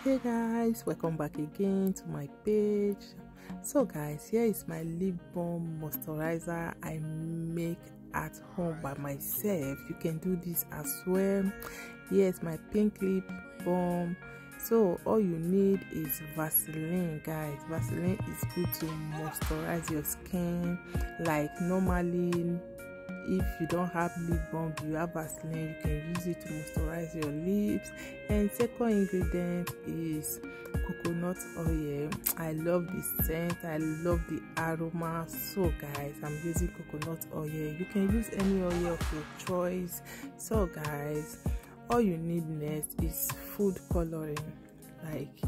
Hey guys, welcome back again to my page. So guys, here is my lip balm moisturizer I make at home by myself. You can do this as well. Here's my pink lip balm. So all you need is Vaseline, guys. Vaseline is good to moisturize your skin. Like normally, if you don't have lip balm, you have Vaseline, you can use it to moisturize your lips. And second ingredient is coconut oil. I love the scent, I love the aroma. So guys, I'm using coconut oil. You can use any oil of your choice. So guys, all you need next is food coloring, like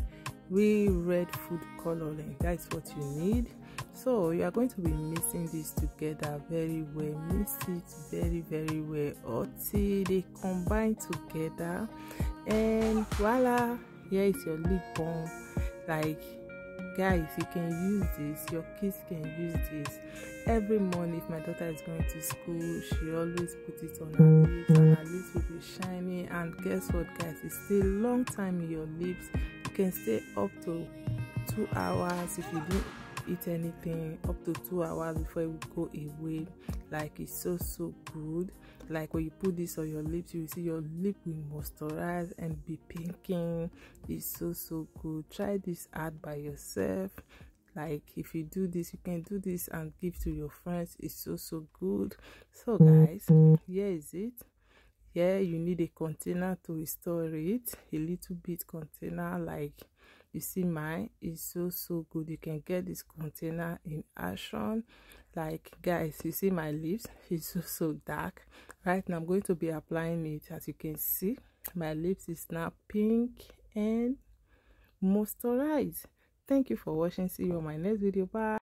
red food coloring. That's what you need. So you are going to be mixing this together very well. Mix it very well until they combine together, and voila, here is your lip balm. Like guys, you can use this, your kids can use this every morning. If my daughter is going to school, she always put it on her lips, and her lips will be shiny. And guess what guys, it stays a long time in your lips. You can stay up to 2 hours if you didn't eat anything, up to 2 hours before it will go away. Like it's so good. Like when you put this on your lips, you will see your lip will moisturize and be pinking. It's so good. Try this out by yourself. Like if you do this, you can do this and give to your friends. It's so good. So guys, here is it. Here you need a container to store it, a little bit container. Like you see mine is so good. You can get this container in action. Like guys, you see my lips, it's so dark. Right now I'm going to be applying it. As you can see, my lips is now pink and moisturized. Thank you for watching. See you on my next video. Bye.